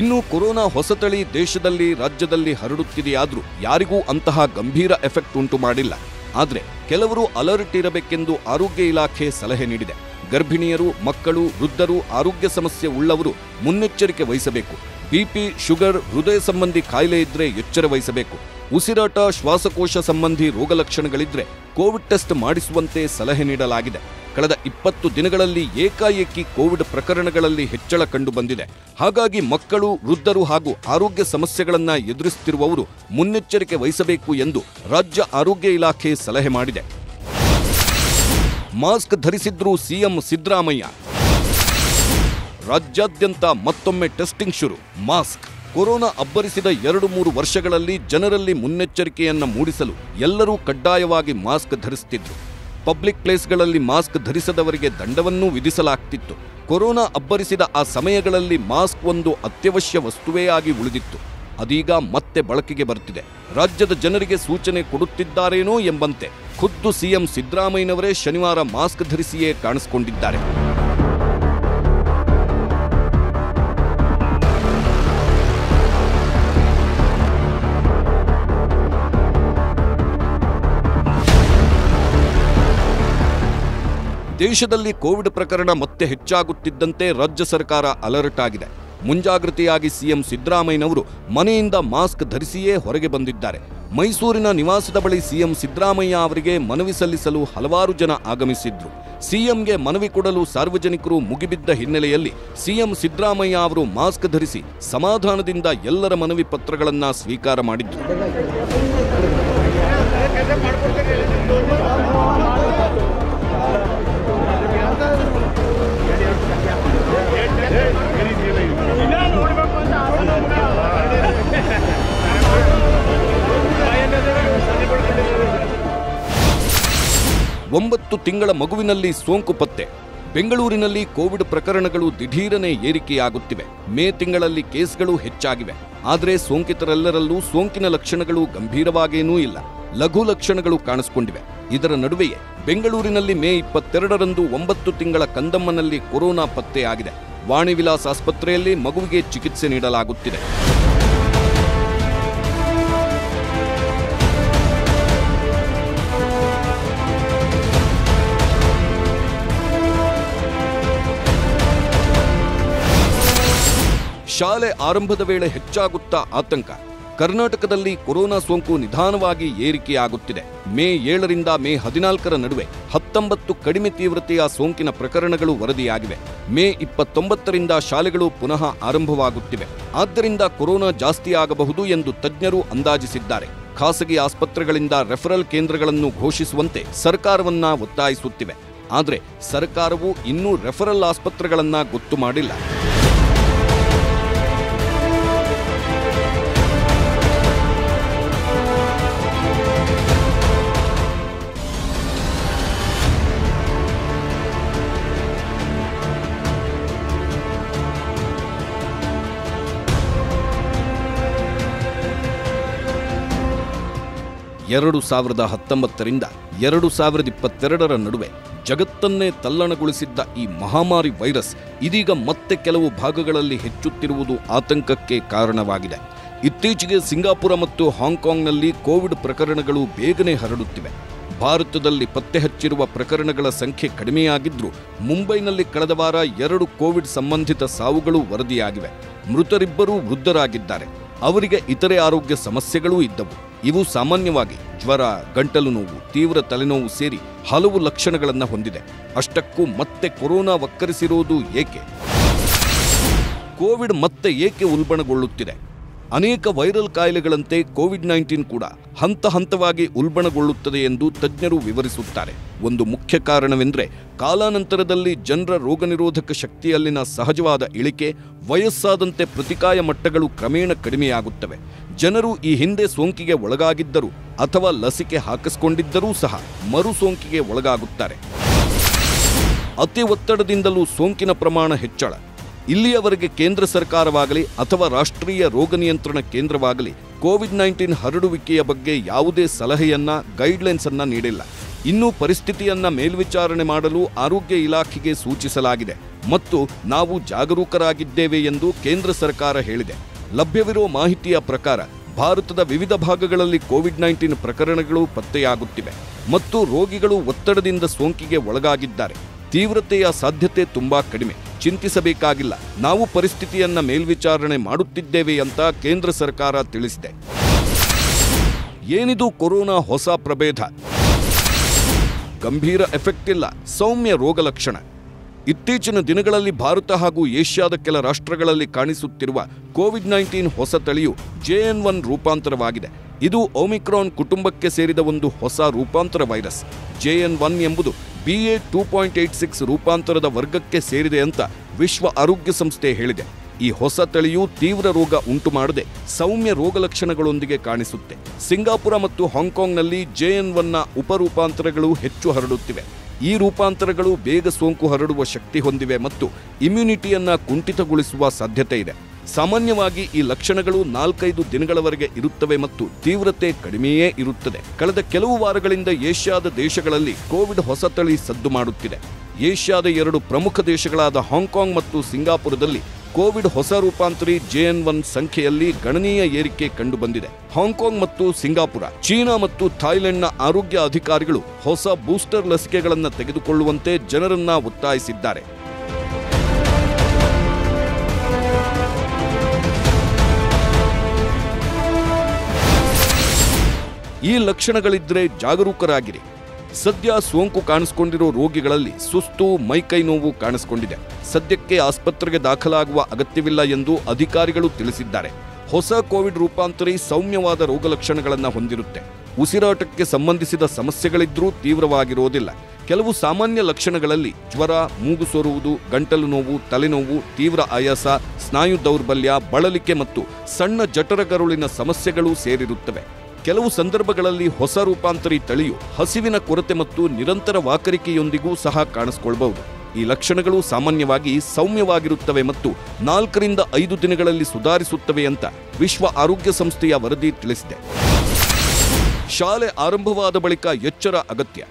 ಇನ್ನು ಕೊರೋನಾ ಹೊಸತಳಿ ದೇಶದಲ್ಲಿ, ರಾಜ್ಯದಲ್ಲಿ ಹರಡುತ್ತಿದೆಯಾದರೂ ಯಾರಿಗೂ ಅಂತಹ ಗಂಭೀರ ಎಫೆಕ್ಟ್ ಉಂಟು ಮಾಡಿಲ್ಲ. ಆದರೆ ಕೆಲವರು ಅಲರ್ಟ್ ಇರಬೇಕೆಂದು ಆರೋಗ್ಯ ಇಲಾಖೆ ಸಲಹೆ ನೀಡಿದೆ. ಗರ್ಭಿಣಿಯರು, ಮಕ್ಕಳು, ವೃದ್ಧರು, ಆರೋಗ್ಯ ಸಮಸ್ಯೆ ಉಳ್ಳವರು ಮುನ್ನೆಚ್ಚರಿಕೆ ವಹಿಸಬೇಕು. ಬಿಪಿ, ಶುಗರ್, ಹೃದಯ ಸಂಬಂಧಿ ಕಾಯಿಲೆ ಇದ್ರೆ ಎಚ್ಚರ ವಹಿಸಬೇಕು. ಉಸಿರಾಟ, ಶ್ವಾಸಕೋಶ ಸಂಬಂಧಿ ರೋಗಲಕ್ಷಣಗಳಿದ್ರೆ ಕೋವಿಡ್ ಟೆಸ್ಟ್ ಮಾಡಿಸುವಂತೆ ಸಲಹೆ ನೀಡಲಾಗಿದೆ. ಕಳೆದ 20 ದಿನಗಳಲ್ಲಿ ಏಕಾಏಕಿ ಕೋವಿಡ್ ಪ್ರಕರಣಗಳಲ್ಲಿ ಹೆಚ್ಚಳ ಕಂಡುಬಂದಿದೆ. ಹಾಗಾಗಿ ಮಕ್ಕಳು, ವೃದ್ಧರು ಹಾಗೂ ಆರೋಗ್ಯ ಸಮಸ್ಯೆಗಳನ್ನು ಎದುರಿಸುತ್ತಿರುವವರು ಮುನ್ನೆಚ್ಚರಿಕೆ ವಹಿಸಬೇಕು ಎಂದು ರಾಜ್ಯ ಆರೋಗ್ಯ ಇಲಾಖೆ ಸಲಹೆ ಮಾಡಿದೆ. ಮಾಸ್ಕ್ ಧರಿಸಿದ್ರು ಸಿಎಂ ಸಿದ್ದರಾಮಯ್ಯ. ರಾಜ್ಯಾದ್ಯಂತ ಮತ್ತೊಮ್ಮೆ ಟೆಸ್ಟಿಂಗ್ ಶುರು. ಮಾಸ್ಕ್ ಕೊರೋನಾ ಅಬ್ಬರಿಸಿದ 2-3 ವರ್ಷಗಳಲ್ಲಿ ಜನರಲ್ಲಿ ಮುನ್ನೆಚ್ಚರಿಕೆಯನ್ನ ಮೂಡಿಸಲು ಎಲ್ಲರೂ ಕಡ್ಡಾಯವಾಗಿ ಮಾಸ್ಕ್ ಧರಿಸುತ್ತಿದ್ರು. ಪಬ್ಲಿಕ್ ಪ್ಲೇಸ್ಗಳಲ್ಲಿ ಮಾಸ್ಕ್ ಧರಿಸದವರಿಗೆ ದಂಡವನ್ನೂ ವಿಧಿಸಲಾಗ್ತಿತ್ತು. ಕೊರೋನಾ ಅಬ್ಬರಿಸಿದ ಆ ಸಮಯಗಳಲ್ಲಿ ಮಾಸ್ಕ್ ಒಂದು ಅತ್ಯವಶ್ಯ ವಸ್ತುವೇ ಆಗಿ ಉಳಿದಿತ್ತು. ಅದೀಗ ಮತ್ತೆ ಬಳಕೆಗೆ ಬರುತ್ತಿದೆ. ರಾಜ್ಯದ ಜನರಿಗೆ ಸೂಚನೆ ಕೊಡುತ್ತಿದ್ದಾರೇನೋ ಎಂಬಂತೆ ಖುದ್ದು ಸಿಎಂ ಸಿದ್ದರಾಮಯ್ಯನವರೇ ಶನಿವಾರ ಮಾಸ್ಕ್ ಧರಿಸಿಯೇ ಕಾಣಿಸಿಕೊಂಡಿದ್ದಾರೆ. ದೇಶದಲ್ಲಿ ಕೋವಿಡ್ ಪ್ರಕರಣ ಮತ್ತೆ ಹೆಚ್ಚಾಗುತ್ತಿದ್ದಂತೆ ರಾಜ್ಯ ಸರ್ಕಾರ ಅಲರ್ಟ್ ಆಗಿದೆ. ಮುಂಜಾಗ್ರತೆಯಾಗಿ ಸಿಎಂ ಸಿದ್ದರಾಮಯ್ಯನವರು ಮನೆಯಿಂದ ಮಾಸ್ಕ್ ಧರಿಸಿಯೇ ಹೊರಗೆ ಬಂದಿದ್ದಾರೆ. ಮೈಸೂರಿನ ನಿವಾಸದ ಬಳಿ ಸಿಎಂ ಸಿದ್ದರಾಮಯ್ಯ ಅವರಿಗೆ ಮನವಿ ಸಲ್ಲಿಸಲು ಹಲವಾರು ಜನ ಆಗಮಿಸಿದ್ರು. ಸಿಎಂಗೆ ಮನವಿ ಕೊಡಲು ಸಾರ್ವಜನಿಕರು ಮುಗಿಬಿದ್ದ ಹಿನ್ನೆಲೆಯಲ್ಲಿ ಸಿಎಂ ಸಿದ್ದರಾಮಯ್ಯ ಅವರು ಮಾಸ್ಕ್ ಧರಿಸಿ ಸಮಾಧಾನದಿಂದ ಎಲ್ಲರ ಮನವಿ ಪತ್ರಗಳನ್ನ ಸ್ವೀಕಾರ ಮಾಡಿದ್ರು. ಒಂಬತ್ತು ತಿಂಗಳ ಮಗುವಿನಲ್ಲಿ ಸೋಂಕು ಪತ್ತೆ. ಬೆಂಗಳೂರಿನಲ್ಲಿ ಕೋವಿಡ್ ಪ್ರಕರಣಗಳು ದಿಢೀರನೆ ಏರಿಕೆಯಾಗುತ್ತಿವೆ. ಮೇ ತಿಂಗಳಲ್ಲಿ ಕೇಸ್ಗಳು ಹೆಚ್ಚಾಗಿವೆ. ಆದರೆ ಸೋಂಕಿತರೆಲ್ಲರಲ್ಲೂ ಸೋಂಕಿನ ಲಕ್ಷಣಗಳು ಗಂಭೀರವಾಗೇನೂ ಇಲ್ಲ. ಲಘು ಲಕ್ಷಣಗಳು ಕಾಣಿಸಿಕೊಂಡಿವೆ. ಇದರ ನಡುವೆಯೇ ಬೆಂಗಳೂರಿನಲ್ಲಿ ಮೇ 22ರಂದು 9 ತಿಂಗಳ ಕಂದಮ್ಮನಲ್ಲಿ ಕೊರೋನಾ ಪತ್ತೆಯಾಗಿದೆ. ವಾಣಿ ವಿಲಾಸ್ ಆಸ್ಪತ್ರೆಯಲ್ಲಿ ಮಗುವಿಗೆ ಚಿಕಿತ್ಸೆ ನೀಡಲಾಗುತ್ತಿದೆ. ಶಾಲೆ ಆರಂಭದ ವೇಳೆ ಹೆಚ್ಚಾಗುತ್ತಾ ಆತಂಕ. ಕರ್ನಾಟಕದಲ್ಲಿ ಕೊರೋನಾ ಸೋಂಕು ನಿಧಾನವಾಗಿ ಏರಿಕೆಯಾಗುತ್ತಿದೆ. ಮೇ 7ರಿಂದ ಮೇ 14ರ ನಡುವೆ 19 ಕಡಿಮೆ ತೀವ್ರತೆಯ ಸೋಂಕಿನ ಪ್ರಕರಣಗಳು ವರದಿಯಾಗಿವೆ. ಮೇ 29ರಿಂದ ಶಾಲೆಗಳು ಪುನಃ ಆರಂಭವಾಗುತ್ತಿವೆ. ಆದ್ದರಿಂದ ಕೊರೋನಾ ಜಾಸ್ತಿಯಾಗಬಹುದು ಎಂದು ತಜ್ಞರು ಅಂದಾಜಿಸಿದ್ದಾರೆ. ಖಾಸಗಿ ಆಸ್ಪತ್ರೆಗಳಿಂದ ರೆಫರಲ್ ಕೇಂದ್ರಗಳನ್ನು ಘೋಷಿಸುವಂತೆ ಸರ್ಕಾರವನ್ನ ಒತ್ತಾಯಿಸುತ್ತಿವೆ. ಆದರೆ ಸರ್ಕಾರವು ಇನ್ನೂ ರೆಫರಲ್ ಆಸ್ಪತ್ರೆಗಳನ್ನ ಗೊತ್ತು ಮಾಡಿಲ್ಲ. ಎರಡು 2019ರಿಂದ 2022ರ ನಡುವೆ ಜಗತ್ತನ್ನೇ ತಲ್ಲಣಗೊಳಿಸಿದ್ದ ಈ ಮಹಾಮಾರಿ ವೈರಸ್ ಇದೀಗ ಮತ್ತೆ ಕೆಲವು ಭಾಗಗಳಲ್ಲಿ ಹೆಚ್ಚುತ್ತಿರುವುದು ಆತಂಕಕ್ಕೆ ಕಾರಣವಾಗಿದೆ. ಇತ್ತೀಚೆಗೆ ಸಿಂಗಾಪುರ ಮತ್ತು ಹಾಂಗ್ಕಾಂಗ್ನಲ್ಲಿ ಕೋವಿಡ್ ಪ್ರಕರಣಗಳು ಬೇಗನೆ ಹರಡುತ್ತಿವೆ. ಭಾರತದಲ್ಲಿ ಪತ್ತೆ ಹಚ್ಚಿರುವ ಪ್ರಕರಣಗಳ ಸಂಖ್ಯೆ ಕಡಿಮೆಯಾಗಿದ್ರೂ ಮುಂಬೈನಲ್ಲಿ ಕಳೆದ ವಾರ 2 ಕೋವಿಡ್ ಸಂಬಂಧಿತ ಸಾವುಗಳು ವರದಿಯಾಗಿವೆ. ಮೃತರಿಬ್ಬರೂ ವೃದ್ಧರಾಗಿದ್ದಾರೆ. ಅವರಿಗೆ ಇತರೆ ಆರೋಗ್ಯ ಸಮಸ್ಯೆಗಳೂ ಇದ್ದವು. ಇವು ಸಾಮಾನ್ಯವಾಗಿ ಜ್ವರ, ಗಂಟಲು ನೋವು, ತೀವ್ರ ತಲೆನೋವು ಸೇರಿ ಹಲವು ಲಕ್ಷಣಗಳನ್ನು ಹೊಂದಿದೆ. ಅಷ್ಟಕ್ಕೂ ಮತ್ತೆ ಕೊರೋನಾ ವಕ್ಕರಿಸಿರುವುದು ಏಕೆ? ಕೋವಿಡ್ ಮತ್ತೆ ಏಕೆ ಉಲ್ಬಣಗೊಳ್ಳುತ್ತಿದೆ? ಅನೇಕ ವೈರಲ್ ಕಾಯಿಲೆಗಳಂತೆ ಕೋವಿಡ್-19 ಕೂಡ ಹಂತ ಹಂತವಾಗಿ ಉಲ್ಬಣಗೊಳ್ಳುತ್ತದೆ ಎಂದು ತಜ್ಞರು ವಿವರಿಸುತ್ತಾರೆ. ಒಂದು ಮುಖ್ಯ ಕಾರಣವೆಂದರೆ ಕಾಲಾನಂತರದಲ್ಲಿ ಜನರ ರೋಗನಿರೋಧಕ ಶಕ್ತಿಯಲ್ಲಿನ ಸಹಜವಾದ ಇಳಿಕೆ. ವಯಸ್ಸಾದಂತೆ ಪ್ರತಿಕಾಯ ಮಟ್ಟಗಳು ಕ್ರಮೇಣ ಕಡಿಮೆಯಾಗುತ್ತವೆ. ಜನರು ಈ ಹಿಂದೆ ಸೋಂಕಿಗೆ ಒಳಗಾಗಿದ್ದರೂ ಅಥವಾ ಲಸಿಕೆ ಹಾಕಿಸಿಕೊಂಡಿದ್ದರೂ ಸಹ ಮರು ಸೋಂಕಿಗೆ ಒಳಗಾಗುತ್ತಾರೆ. ಅತಿ ಒತ್ತಡದಿಂದಲೂ ಸೋಂಕಿನ ಪ್ರಮಾಣ ಹೆಚ್ಚಳ. ಇಲ್ಲಿಯವರೆಗೆ ಕೇಂದ್ರ ಸರ್ಕಾರವಾಗಲಿ ಅಥವಾ ರಾಷ್ಟ್ರೀಯ ರೋಗ ನಿಯಂತ್ರಣ ಕೇಂದ್ರವಾಗಲಿ ಕೋವಿಡ್-19 ಹರಡುವಿಕೆಯ ಬಗ್ಗೆ ಯಾವುದೇ ಸಲಹೆಯನ್ನ, ಗೈಡ್ಲೈನ್ಸ್ ಅನ್ನ ನೀಡಿಲ್ಲ. ಇನ್ನೂ ಪರಿಸ್ಥಿತಿಯನ್ನ ಮೇಲ್ವಿಚಾರಣೆ ಮಾಡಲು ಆರೋಗ್ಯ ಇಲಾಖೆಗೆ ಸೂಚಿಸಲಾಗಿದೆ ಮತ್ತು ನಾವು ಜಾಗರೂಕರಾಗಿದ್ದೇವೆ ಎಂದು ಕೇಂದ್ರ ಸರ್ಕಾರ ಹೇಳಿದೆ. ಲಭ್ಯವಿರುವ ಮಾಹಿತಿಯ ಪ್ರಕಾರ ಭಾರತದ ವಿವಿಧ ಭಾಗಗಳಲ್ಲಿ ಕೋವಿಡ್-19 ಪ್ರಕರಣಗಳು ಪತ್ತೆಯಾಗುತ್ತಿವೆ ಮತ್ತು ರೋಗಿಗಳು ಒತ್ತಡದಿಂದ ಸೋಂಕಿಗೆ ಒಳಗಾಗಿದ್ದಾರೆ. ತೀವ್ರತೆಯ ಸಾಧ್ಯತೆ ತುಂಬಾ ಕಡಿಮೆ. ಚಿಂತಿಸಬೇಕಾಗಿಲ್ಲ. ನಾವು ಪರಿಸ್ಥಿತಿಯನ್ನ ಮೇಲ್ವಿಚಾರಣೆ ಮಾಡುತ್ತಿದ್ದೇವೆ ಅಂತ ಕೇಂದ್ರ ಸರ್ಕಾರ ತಿಳಿಸಿದೆ. ಏನಿದು ಕೊರೋನಾ ಹೊಸ ಪ್ರಭೇದ? ಗಂಭೀರ ಎಫೆಕ್ಟ್ ಇಲ್ಲ, ಸೌಮ್ಯ ರೋಗ ಲಕ್ಷಣ. ಇತ್ತೀಚಿನ ದಿನಗಳಲ್ಲಿ ಭಾರತ ಹಾಗೂ ಏಷ್ಯಾದ ಕೆಲ ರಾಷ್ಟ್ರಗಳಲ್ಲಿ ಕಾಣಿಸುತ್ತಿರುವ ಕೋವಿಡ್-19 ಹೊಸ ತಳಿಯು JN1 ರೂಪಾಂತರವಾಗಿದೆ. ಇದು ಒಮಿಕ್ರಾನ್ ಕುಟುಂಬಕ್ಕೆ ಸೇರಿದ ಒಂದು ಹೊಸ ರೂಪಾಂತರ ವೈರಸ್. JN1 ಎಂಬುದು BA.2.86 ರೂಪಾಂತರದ ವರ್ಗಕ್ಕೆ ಸೇರಿದೆ ಅಂತ ವಿಶ್ವ ಆರೋಗ್ಯ ಸಂಸ್ಥೆ ಹೇಳಿದೆ. ಈ ಹೊಸ ತಳಿಯು ತೀವ್ರ ರೋಗ ಉಂಟು ಮಾಡದೆ ಸೌಮ್ಯ ರೋಗ ಲಕ್ಷಣಗಳೊಂದಿಗೆ ಕಾಣಿಸುತ್ತೆ. ಸಿಂಗಾಪುರ ಮತ್ತು ಹಾಂಗ್ಕಾಂಗ್ನಲ್ಲಿ JN1ನ ಉಪರೂಪಾಂತರಗಳು ಹೆಚ್ಚು ಹರಡುತ್ತಿವೆ. ಈ ರೂಪಾಂತರಗಳು ಬೇಗ ಸೋಂಕು ಹರಡುವ ಶಕ್ತಿ ಹೊಂದಿವೆ ಮತ್ತು ಇಮ್ಯುನಿಟಿಯನ್ನ ಕುಂಠಿತಗೊಳಿಸುವ ಸಾಧ್ಯತೆ ಇದೆ. ಸಾಮಾನ್ಯವಾಗಿ ಈ ಲಕ್ಷಣಗಳು 4-5 ದಿನಗಳವರೆಗೆ ಇರುತ್ತವೆ ಮತ್ತು ತೀವ್ರತೆ ಕಡಿಮೆಯೇ ಇರುತ್ತದೆ. ಕಳೆದ ಕೆಲವು ವಾರಗಳಿಂದ ಏಷ್ಯಾದ ದೇಶಗಳಲ್ಲಿ ಕೋವಿಡ್ ಹೊಸ ತಳಿ ಸದ್ದು ಮಾಡುತ್ತಿದೆ. ಏಷ್ಯಾದ 2 ಪ್ರಮುಖ ದೇಶಗಳಾದ ಹಾಂಗ್ಕಾಂಗ್ ಮತ್ತು ಸಿಂಗಾಪುರದಲ್ಲಿ ಕೋವಿಡ್ ಹೊಸ ರೂಪಾಂತರಿ JN1 ಸಂಖ್ಯೆಯಲ್ಲಿ ಗಣನೀಯ ಏರಿಕೆ ಕಂಡುಬಂದಿದೆ. ಹಾಂಗ್ಕಾಂಗ್ ಮತ್ತು ಸಿಂಗಾಪುರ, ಚೀನಾ ಮತ್ತು ಥಾಯ್ಲೆಂಡ್ನ ಆರೋಗ್ಯ ಅಧಿಕಾರಿಗಳು ಹೊಸ ಬೂಸ್ಟರ್ ಲಸಿಕೆಗಳನ್ನು ತೆಗೆದುಕೊಳ್ಳುವಂತೆ ಜನರನ್ನ ಒತ್ತಾಯಿಸಿದ್ದಾರೆ. ಈ ಲಕ್ಷಣಗಳಿದ್ರೆ ಜಾಗರೂಕರಾಗಿರಿ. ಸದ್ಯ ಸೋಂಕು ಕಾಣಿಸಿಕೊಂಡಿರೋ ರೋಗಿಗಳಲ್ಲಿ ಸುಸ್ತು, ಮೈಕೈ ನೋವು ಕಾಣಿಸಿಕೊಂಡಿದೆ. ಸದ್ಯಕ್ಕೆ ಆಸ್ಪತ್ರೆಗೆ ದಾಖಲಾಗುವ ಅಗತ್ಯವಿಲ್ಲ ಎಂದು ಅಧಿಕಾರಿಗಳು ತಿಳಿಸಿದ್ದಾರೆ. ಹೊಸ ಕೋವಿಡ್ ರೂಪಾಂತರಿ ಸೌಮ್ಯವಾದ ರೋಗಲಕ್ಷಣಗಳನ್ನು ಹೊಂದಿರುತ್ತೆ. ಉಸಿರಾಟಕ್ಕೆ ಸಂಬಂಧಿಸಿದ ಸಮಸ್ಯೆಗಳಿದ್ರೂ ತೀವ್ರವಾಗಿರೋದಿಲ್ಲ. ಕೆಲವು ಸಾಮಾನ್ಯ ಲಕ್ಷಣಗಳಲ್ಲಿ ಜ್ವರ, ಮೂಗು ಸೋರುವುದು, ಗಂಟಲು ನೋವು, ತಲೆನೋವು, ತೀವ್ರ ಆಯಾಸ, ಸ್ನಾಯು ದೌರ್ಬಲ್ಯ, ಬಳಲಿಕೆ ಮತ್ತು ಸಣ್ಣ ಜಠರಗರುಳಿನ ಸಮಸ್ಯೆಗಳು ಸೇರಿರುತ್ತವೆ. ಕೆಲವು ಸಂದರ್ಭಗಳಲ್ಲಿ ಹೊಸ ರೂಪಾಂತರಿ ತಳಿಯು ಹಸಿವಿನ ಕೊರತೆ ಮತ್ತು ನಿರಂತರ ವಾಕರಿಕೆಯೊಂದಿಗೂ ಸಹ ಕಾಣಿಸಿಕೊಳ್ಳಬಹುದು. ಈ ಲಕ್ಷಣಗಳು ಸಾಮಾನ್ಯವಾಗಿ ಸೌಮ್ಯವಾಗಿರುತ್ತವೆ ಮತ್ತು 4 ರಿಂದ 5 ದಿನಗಳಲ್ಲಿ ಸುಧಾರಿಸುತ್ತವೆ ಅಂತ ವಿಶ್ವ ಆರೋಗ್ಯ ಸಂಸ್ಥೆಯ ವರದಿ ತಿಳಿಸಿದೆ. ಶಾಲೆ ಆರಂಭವಾದ ಬಳಿಕ ಎಚ್ಚರ ಅಗತ್ಯ.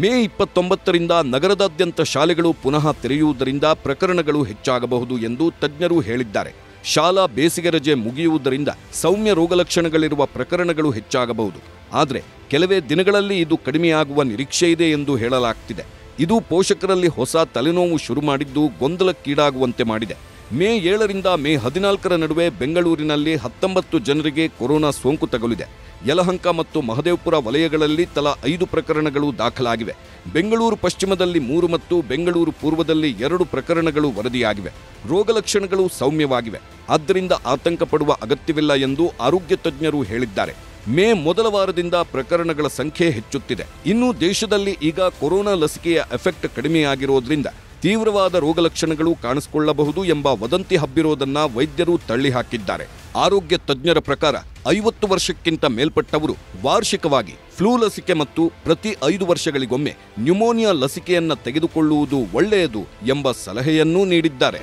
ಮೇ 29ರಿಂದ ನಗರದಾದ್ಯಂತ ಶಾಲೆಗಳು ಪುನಃ ತೆರೆಯುವುದರಿಂದ ಪ್ರಕರಣಗಳು ಹೆಚ್ಚಾಗಬಹುದು ಎಂದು ತಜ್ಞರು ಹೇಳಿದ್ದಾರೆ. ಶಾಲಾ ಬೇಸಿಗೆ ರಜೆ ಮುಗಿಯುವುದರಿಂದ ಸೌಮ್ಯ ರೋಗಲಕ್ಷಣಗಳಿರುವ ಪ್ರಕರಣಗಳು ಹೆಚ್ಚಾಗಬಹುದು. ಆದರೆ ಕೆಲವೇ ದಿನಗಳಲ್ಲಿ ಇದು ಕಡಿಮೆಯಾಗುವ ನಿರೀಕ್ಷೆ ಇದೆ ಎಂದು ಹೇಳಲಾಗ್ತಿದೆ. ಇದು ಪೋಷಕರಲ್ಲಿ ಹೊಸ ತಲೆನೋವು ಶುರು ಮಾಡಿದ್ದು ಗೊಂದಲಕ್ಕೀಡಾಗುವಂತೆ ಮಾಡಿದೆ. ಮೇ 7ರಿಂದ ಮೇ 14ರ ನಡುವೆ ಬೆಂಗಳೂರಿನಲ್ಲಿ 19 ಜನರಿಗೆ ಕೊರೋನಾ ಸೋಂಕು ತಗುಲಿದೆ. ಯಲಹಂಕ ಮತ್ತು ಮಹದೇವಪುರ ವಲಯಗಳಲ್ಲಿ ತಲಾ 5 ಪ್ರಕರಣಗಳು ದಾಖಲಾಗಿವೆ. ಬೆಂಗಳೂರು ಪಶ್ಚಿಮದಲ್ಲಿ 3 ಮತ್ತು ಬೆಂಗಳೂರು ಪೂರ್ವದಲ್ಲಿ 2 ಪ್ರಕರಣಗಳು ವರದಿಯಾಗಿವೆ. ರೋಗಲಕ್ಷಣಗಳು ಸೌಮ್ಯವಾಗಿವೆ. ಆದ್ದರಿಂದ ಆತಂಕ ಪಡುವ ಅಗತ್ಯವಿಲ್ಲ ಎಂದು ಆರೋಗ್ಯ ತಜ್ಞರು ಹೇಳಿದ್ದಾರೆ. ಮೇ ಮೊದಲ ವಾರದಿಂದ ಪ್ರಕರಣಗಳ ಸಂಖ್ಯೆ ಹೆಚ್ಚುತ್ತಿದೆ. ಇನ್ನು ದೇಶದಲ್ಲಿ ಈಗ ಕೊರೋನಾ ಲಸಿಕೆಯ ಎಫೆಕ್ಟ್ ಕಡಿಮೆಯಾಗಿರೋದ್ರಿಂದ ತೀವ್ರವಾದ ರೋಗಲಕ್ಷಣಗಳು ಕಾಣಿಸಿಕೊಳ್ಳಬಹುದು ಎಂಬ ವದಂತಿ ಹಬ್ಬಿರೋದನ್ನ ವೈದ್ಯರು ತಳ್ಳಿಹಾಕಿದ್ದಾರೆ. ಆರೋಗ್ಯ ತಜ್ಞರ ಪ್ರಕಾರ 50 ವರ್ಷಕ್ಕಿಂತ ಮೇಲ್ಪಟ್ಟವರು ವಾರ್ಷಿಕವಾಗಿ ಫ್ಲೂ ಲಸಿಕೆ ಮತ್ತು ಪ್ರತಿ 5 ವರ್ಷಗಳಿಗೊಮ್ಮೆ ನ್ಯುಮೋನಿಯಾ ಲಸಿಕೆಯನ್ನ ತೆಗೆದುಕೊಳ್ಳುವುದು ಒಳ್ಳೆಯದು ಎಂಬ ಸಲಹೆಯನ್ನೂ ನೀಡಿದ್ದಾರೆ.